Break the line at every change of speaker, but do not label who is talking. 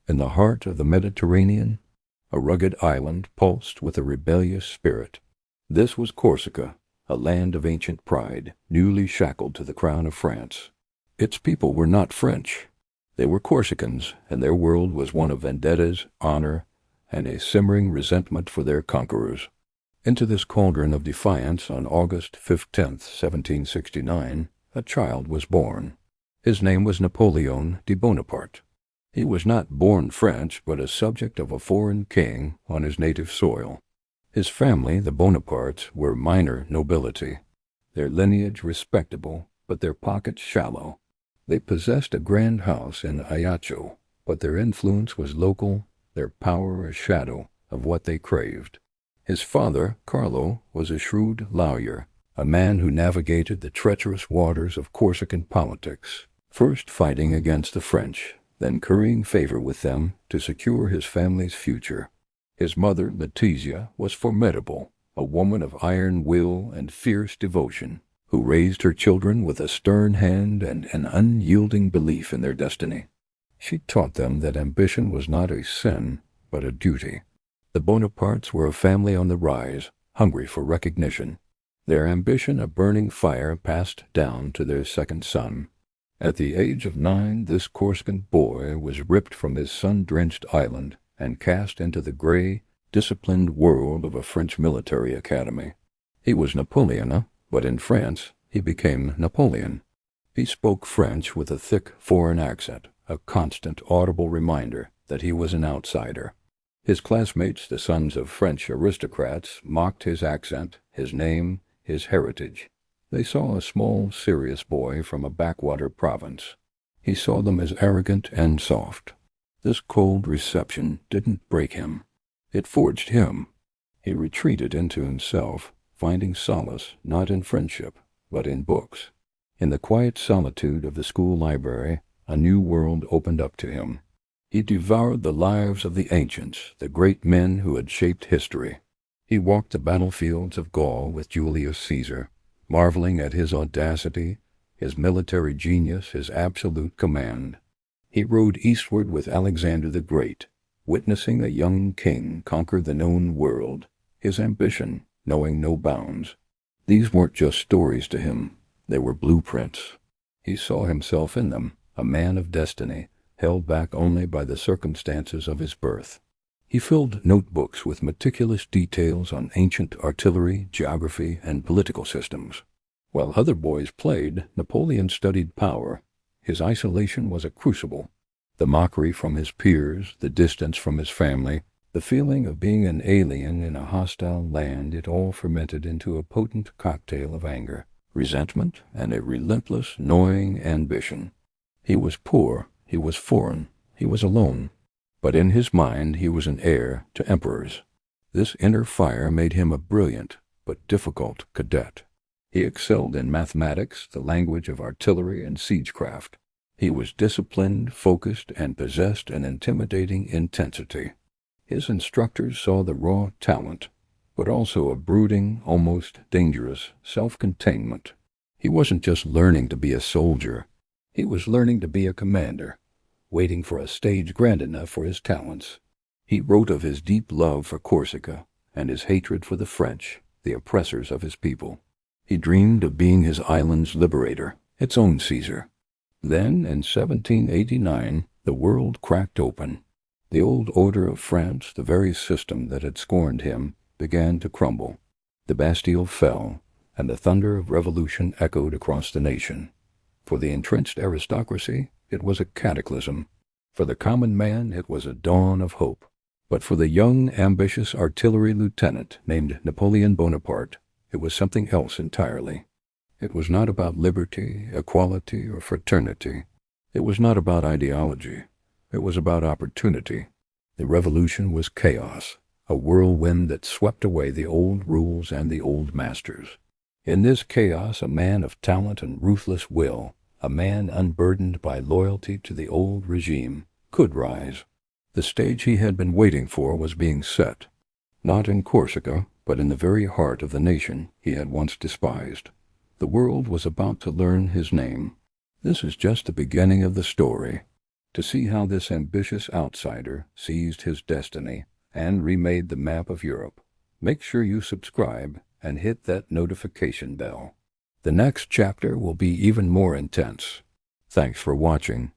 In the heart of the Mediterranean, a rugged island pulsed with a rebellious spirit. This was Corsica, a land of ancient pride, newly shackled to the crown of France. Its people were not French. They were Corsicans, and their world was one of vendettas, honor, and a simmering resentment for their conquerors. Into this cauldron of defiance on August 15th, 1769, a child was born. His name was Napoleon Bonaparte. He was not born French, but a subject of a foreign king on his native soil. His family, the Bonapartes, were minor nobility, their lineage respectable, but their pockets shallow. They possessed a grand house in Ajaccio, but their influence was local, their power a shadow of what they craved. His father, Carlo, was a shrewd lawyer, a man who navigated the treacherous waters of Corsican politics, first fighting against the French, then currying favor with them to secure his family's future. His mother, Letizia, was formidable, a woman of iron will and fierce devotion, who raised her children with a stern hand and an unyielding belief in their destiny. She taught them that ambition was not a sin, but a duty. The Bonapartes were a family on the rise, hungry for recognition. Their ambition a burning fire passed down to their second son. At the age of 9, this Corsican boy was ripped from his sun-drenched island and cast into the gray, disciplined world of a French military academy. He was Napoleon, but in France he became Napoleon. He spoke French with a thick foreign accent, a constant audible reminder that he was an outsider. His classmates, the sons of French aristocrats, mocked his accent, his name, his heritage. They saw a small, serious boy from a backwater province. He saw them as arrogant and soft. This cold reception didn't break him. It forged him. He retreated into himself, finding solace not in friendship, but in books. In the quiet solitude of the school library, a new world opened up to him. He devoured the lives of the ancients, the great men who had shaped history. He walked the battlefields of Gaul with Julius Caesar, marveling at his audacity, his military genius, his absolute command. He rode eastward with Alexander the Great, witnessing a young king conquer the known world, his ambition knowing no bounds. These weren't just stories to him, they were blueprints. He saw himself in them, a man of destiny, held back only by the circumstances of his birth. He filled notebooks with meticulous details on ancient artillery, geography, and political systems. While other boys played, Napoleon studied power. His isolation was a crucible. The mockery from his peers, the distance from his family, the feeling of being an alien in a hostile land, it all fermented into a potent cocktail of anger, resentment, and a relentless, gnawing ambition. He was poor, he was foreign, he was alone. But in his mind he was an heir to emperors. This inner fire made him a brilliant but difficult cadet. He excelled in mathematics, the language of artillery and siegecraft. He was disciplined, focused, and possessed an intimidating intensity. His instructors saw the raw talent, but also a brooding, almost dangerous self-containment. He wasn't just learning to be a soldier. He was learning to be a commander, waiting for a stage grand enough for his talents. He wrote of his deep love for Corsica and his hatred for the French, the oppressors of his people. He dreamed of being his island's liberator, its own Caesar. Then, in 1789, the world cracked open. The old order of France, the very system that had scorned him, began to crumble. The Bastille fell, and the thunder of revolution echoed across the nation. For the entrenched aristocracy, it was a cataclysm. For the common man, it was a dawn of hope. But for the young, ambitious artillery lieutenant named Napoleon Bonaparte, it was something else entirely. It was not about liberty, equality, or fraternity. It was not about ideology. It was about opportunity. The revolution was chaos, a whirlwind that swept away the old rules and the old masters. In this chaos, a man of talent and ruthless will, a man unburdened by loyalty to the old regime, could rise. The stage he had been waiting for was being set, not in Corsica, but in the very heart of the nation he had once despised. The world was about to learn his name. This is just the beginning of the story. To see how this ambitious outsider seized his destiny and remade the map of Europe, make sure you subscribe and hit that notification bell. The next chapter will be even more intense. Thanks for watching.